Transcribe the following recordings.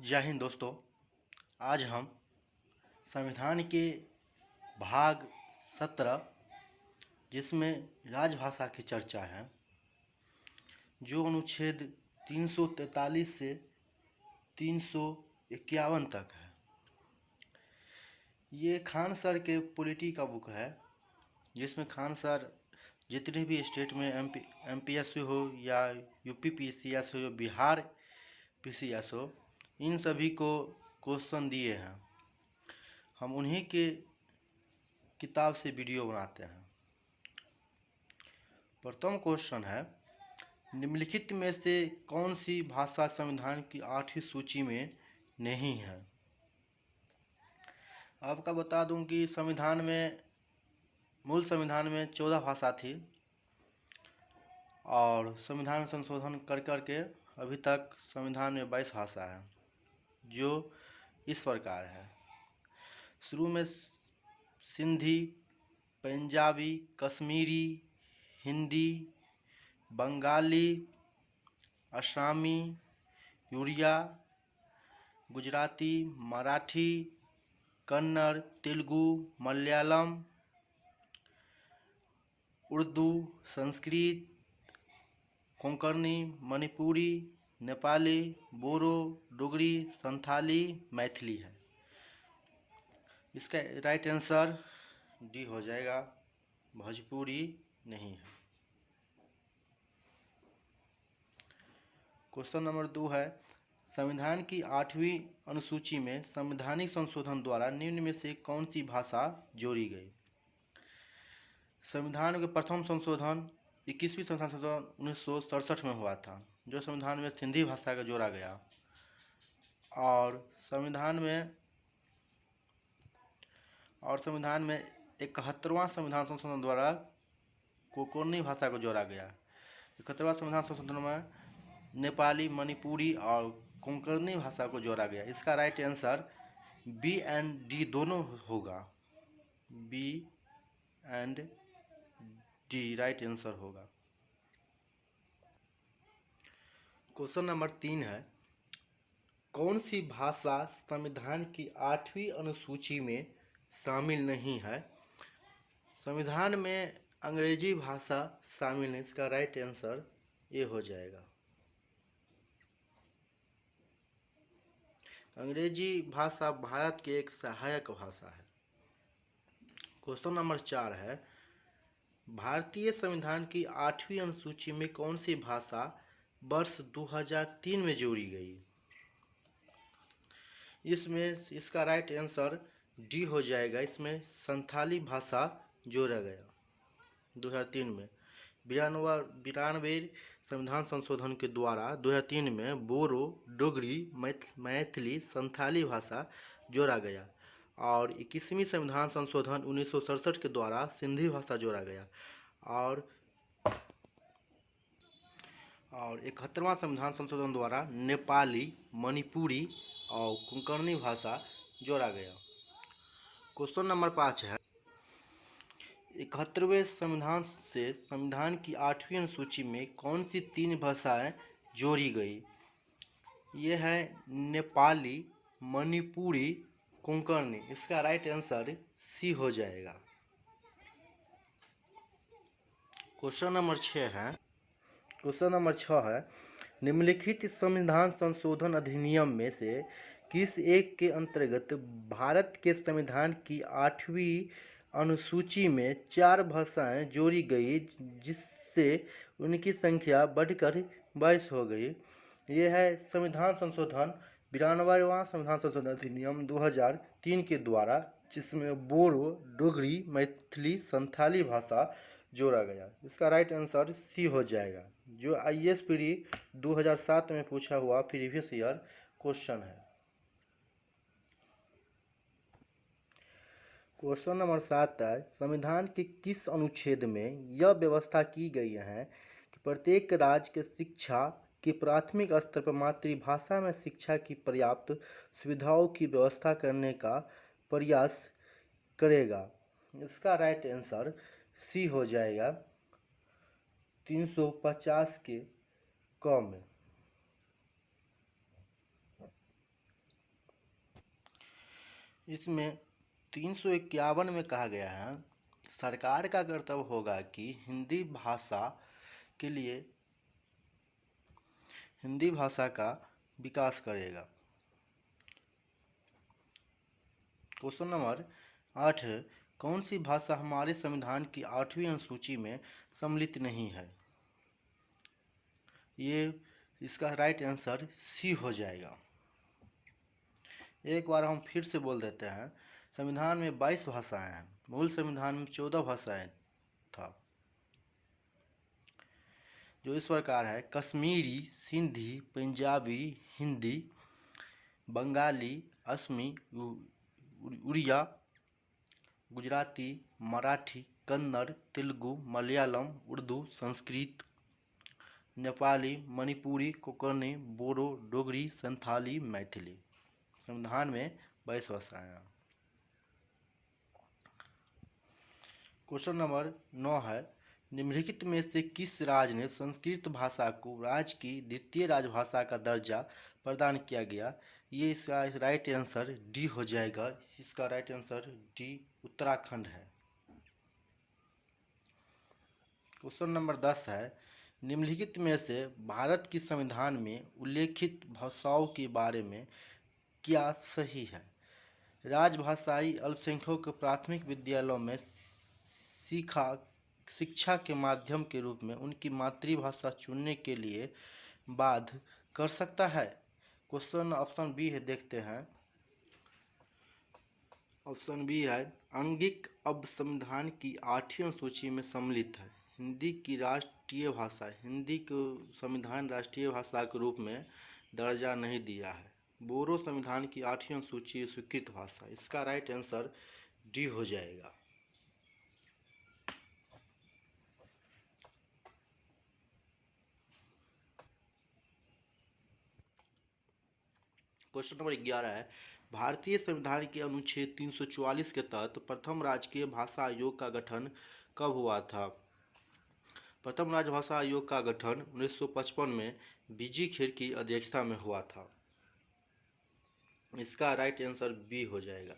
जय हिंद दोस्तों। आज हम संविधान के भाग 17 जिसमें राजभाषा की चर्चा है, जो अनुच्छेद 343 से 351 तक है। ये खान सर के पॉलिटी का बुक है, जिसमें खान सर जितने भी स्टेट में एमपीएससी हो या यूपी पीसीएस हो या बिहार पीसीएस हो, इन सभी को क्वेश्चन दिए हैं। हम उन्हीं के किताब से वीडियो बनाते हैं। प्रथम क्वेश्चन है, निम्नलिखित में से कौन सी भाषा संविधान की 8वीं सूची में नहीं है? आपका बता दूं कि मूल संविधान में 14 भाषा थी और संविधान संशोधन कर करके अभी तक संविधान में 22 भाषा है, जो इस प्रकार है। शुरू में सिंधी, पंजाबी, कश्मीरी, हिंदी, बंगाली, असमी, उड़िया, गुजराती, मराठी, कन्नड़, तेलुगु, मलयालम, उर्दू, संस्कृत, कोंकणी, मणिपुरी, नेपाली, बोरो, डोगरी, संथाली, मैथिली है। इसका राइट आंसर डी हो जाएगा, भोजपुरी नहीं है। क्वेश्चन नंबर 2 है, संविधान की 8वीं अनुसूची में संवैधानिक संशोधन द्वारा निम्न में से कौन सी भाषा जोड़ी गई? संविधान के प्रथम संशोधन 21वीं संविधान संशोधन 1967 में हुआ था, जो संविधान में सिंधी भाषा का जोड़ा गया, और संविधान में 71वां संविधान संशोधन द्वारा कोंकणी भाषा को जोड़ा गया। 71वां संविधान संशोधन में नेपाली, मणिपुरी और कोंकणी भाषा को जोड़ा गया। इसका right answer B and D दोनों होगा। B and D right answer होगा। क्वेश्चन नंबर 3 है, कौन सी भाषा संविधान की 8वीं अनुसूची में शामिल नहीं है? संविधान में अंग्रेजी भाषा शामिल है। इसका राइट आंसर ए हो जाएगा। अंग्रेजी भाषा भारत की एक सहायक भाषा है। क्वेश्चन नंबर 4 है, भारतीय संविधान की 8वीं अनुसूची में कौन सी भाषा वर्ष 2003 में जोड़ी गई? इसका राइट आंसर डी हो जाएगा। इसमें संथाली भाषा जोड़ा गया 2003 में। 92 संविधान संशोधन के द्वारा 2003 में बोरो, डोगरी, मैथिली, संथाली भाषा जोड़ा गया, और 21वीं संविधान संशोधन 1967 के द्वारा सिंधी भाषा जोड़ा गया, और 71वां संविधान संशोधन द्वारा नेपाली, मणिपुरी और कोंकणी भाषा जोड़ा गया। क्वेश्चन नंबर 5 है, 71वें संविधान से संविधान की 8वीं अनुसूची में कौन सी 3 भाषाएं जोड़ी गई? ये है नेपाली, मणिपुरी, कोंकणी। इसका राइट आंसर सी हो जाएगा। क्वेश्चन नंबर 6 है, निम्नलिखित संविधान संशोधन अधिनियम में से किस एक के अंतर्गत भारत के संविधान की 8वीं अनुसूची में 4 भाषाएं जोड़ी गई, जिससे उनकी संख्या बढ़कर 22 हो गई? यह है संविधान संशोधन 92वां संविधान संशोधन अधिनियम 2003 के द्वारा, जिसमें बोरो, डोगरी, मैथिली, संथाली भाषा जोड़ा गया। इसका राइट आंसर सी हो जाएगा, जो IAS पीडी 2007 में पूछा हुआ प्रीवियस ईयर क्वेश्चन है। क्वेश्चन नंबर 7 है, संविधान के किस अनुच्छेद में यह व्यवस्था की गई है कि प्रत्येक राज्य के शिक्षा के प्राथमिक स्तर पर मातृभाषा में शिक्षा की पर्याप्त सुविधाओं की व्यवस्था करने का प्रयास करेगा? इसका राइट आंसर सी हो जाएगा, 350 के कम में। इसमें 351 में कहा गया है, सरकार का कर्तव्य होगा कि हिंदी भाषा के लिए हिंदी भाषा का विकास करेगा। क्वेश्चन नंबर 8 है, कौन सी भाषा हमारे संविधान की 8वीं अनुसूची में सम्मिलित नहीं है? ये इसका राइट आंसर सी हो जाएगा। एक बार हम फिर से बोल देते हैं, संविधान में 22 भाषाएं हैं, मूल संविधान में 14 भाषाएं था, जो इस प्रकार है: कश्मीरी, सिंधी, पंजाबी, हिंदी, बंगाली, असमी, उड़िया, गुजराती, मराठी, कन्नड़, तेलुगु, मलयालम, उर्दू, संस्कृत, नेपाली, मणिपुरी, कोंकणी, बोडो, डोगरी, संथाली, मैथिली। संविधान में 22 भाषाएं हैं। क्वेश्चन नंबर 9 है, निम्नलिखित में से किस राज्य ने संस्कृत भाषा को राज्य की द्वितीय राजभाषा का दर्जा प्रदान किया गया? ये इसका राइट आंसर डी हो जाएगा। इसका राइट आंसर डी उत्तराखंड है। क्वेश्चन नंबर 10 है, निम्नलिखित में से भारत के संविधान में उल्लेखित भाषाओं के बारे में क्या सही है? राजभाषाई अल्पसंख्यकों को प्राथमिक विद्यालयों में शिक्षा के माध्यम के रूप में उनकी मातृभाषा चुनने के लिए बाध्य कर सकता है। क्वेश्चन ऑप्शन बी है, देखते हैं। ऑप्शन बी है, आंगिक अब संविधान की 8वीं अनुसूची में सम्मिलित है। हिंदी की राष्ट्रीय भाषा, हिंदी को संविधान राष्ट्रीय भाषा के रूप में दर्जा नहीं दिया है। बोडो संविधान की 8वीं अनुसूची स्वीकृत भाषा। इसका राइट आंसर डी हो जाएगा। क्वेश्चन नंबर 11 है, भारतीय संविधान के अनुच्छेद 344 के तहत प्रथम राजकीय भाषा आयोग का गठन कब हुआ था? प्रथम राजभाषा आयोग का गठन 1955 में बीजी खेर की अध्यक्षता में हुआ था। इसका राइट आंसर बी हो जाएगा।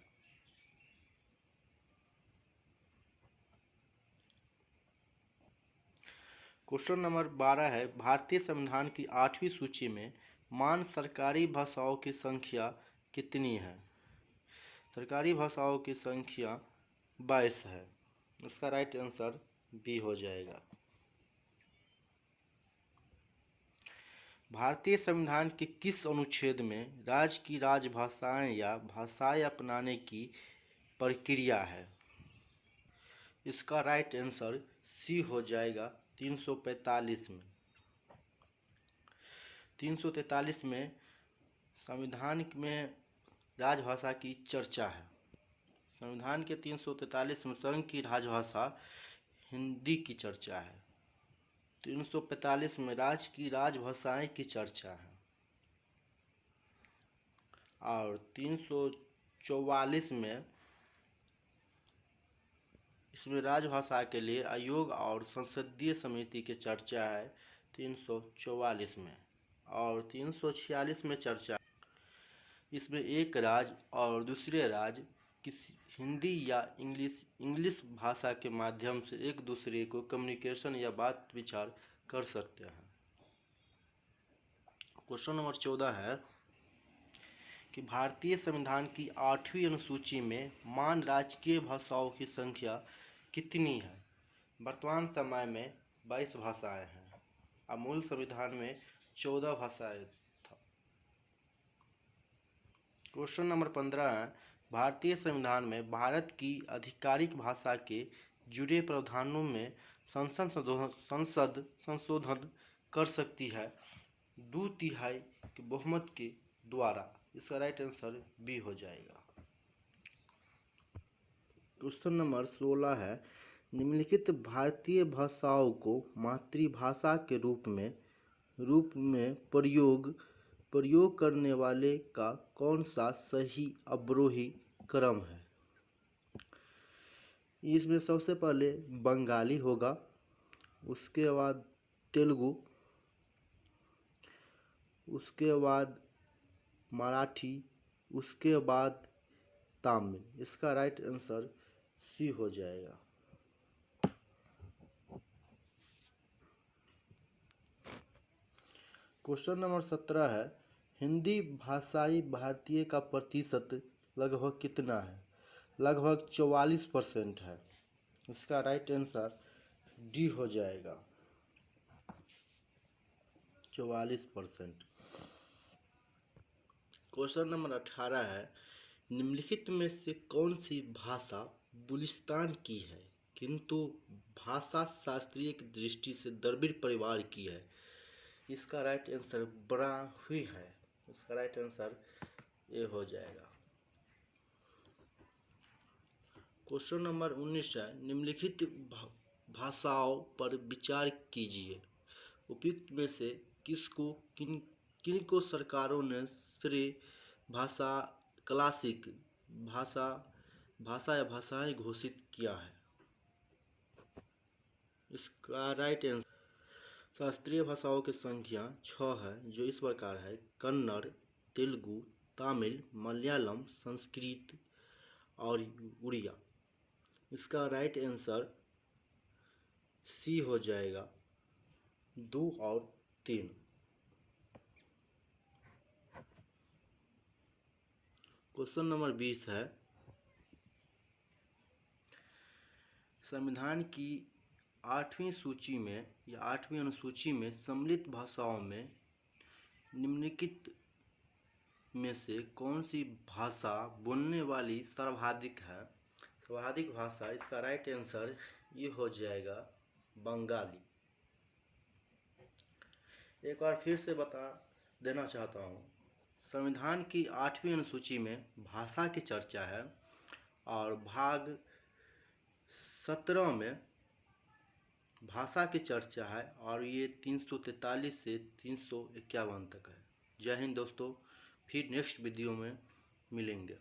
क्वेश्चन नंबर 12 है, भारतीय संविधान की 8वीं सूची में मान्य सरकारी भाषाओं की संख्या कितनी है? सरकारी भाषाओं की संख्या 22 है। इसका राइट आंसर बी हो जाएगा। भारतीय संविधान के किस अनुच्छेद में राज्य की राजभाषाएं या भाषाएं अपनाने की प्रक्रिया है? इसका राइट आंसर सी हो जाएगा 345 में। 343 में संविधान में राजभाषा की चर्चा है। संविधान के 343 में संघ की राजभाषा हिंदी की चर्चा है। 345 में राज्य की राजभाषाएं की चर्चा है और 344 में इसमें राजभाषा के लिए आयोग और संसदीय समिति की चर्चा है 344 में। और 346 में चर्चा, इसमें एक राज्य और दूसरे राज्य किसी हिंदी या इंग्लिश भाषा के माध्यम से एक दूसरे को कम्युनिकेशन या बात विचार कर सकते हैं। क्वेश्चन नंबर 14 है कि भारतीय संविधान की 8वीं अनुसूची में मान्य राजकीय भाषाओं की संख्या कितनी है? वर्तमान समय में 22 भाषाएं हैं और मूल संविधान में 14 भाषाएं था। क्वेश्चन नंबर 15 है, भारतीय संविधान में भारत की आधिकारिक भाषा के जुड़े प्रावधानों में संसद संशोधन कर सकती है 2/3 के बहुमत के द्वारा। इसका राइट आंसर बी हो जाएगा। क्वेश्चन नंबर 16 है, निम्नलिखित भारतीय भाषाओं को मातृभाषा के रूप में प्रयोग करने वाले का कौन सा सही अवरोही क्रम है? इसमें सबसे पहले बंगाली होगा, उसके बाद तेलुगु, उसके बाद मराठी, उसके बाद तमिल। इसका राइट आंसर सी हो जाएगा। क्वेश्चन नंबर 17 है, हिंदी भाषाई भारतीय का प्रतिशत लगभग कितना है? लगभग 44% है। इसका राइट आंसर डी हो जाएगा, 44%। क्वेश्चन नंबर 18 है, निम्नलिखित में से कौन सी भाषा बुलिस्तान की है किंतु भाषा शास्त्रीय की दृष्टि से द्रविड़ परिवार की है? इसका राइट आंसर ब्राह्मी है। इसका राइट आंसर ए हो जाएगा। क्वेश्चन नंबर 19 है, निम्नलिखित भाषाओं पर विचार कीजिए। उपयुक्त में से किन को सरकारों ने श्रेय भाषा क्लासिक भाषा या भाषाएं घोषित किया है? इसका राइट आंसर शास्त्रीय भाषाओं की संख्या 6 है, जो इस प्रकार है: कन्नड़, तेलुगु, तमिल, मलयालम, संस्कृत और उड़िया। इसका राइट आंसर सी हो जाएगा, 2 और 3। क्वेश्चन नंबर 20 है, संविधान की 8वीं सूची में या 8वीं अनुसूची में सम्मिलित भाषाओं में निम्नलिखित में से कौन सी भाषा बोलने वाली सर्वाधिक है? सर्वाधिक भाषा, इसका राइट आंसर ये हो जाएगा, बंगाली। एक बार फिर से बता देना चाहता हूँ, संविधान की 8वीं अनुसूची में भाषा की चर्चा है और भाग 17 में भाषा की चर्चा है और ये 343 से 351 तक है। जय हिंद दोस्तों, फिर नेक्स्ट वीडियो में मिलेंगे।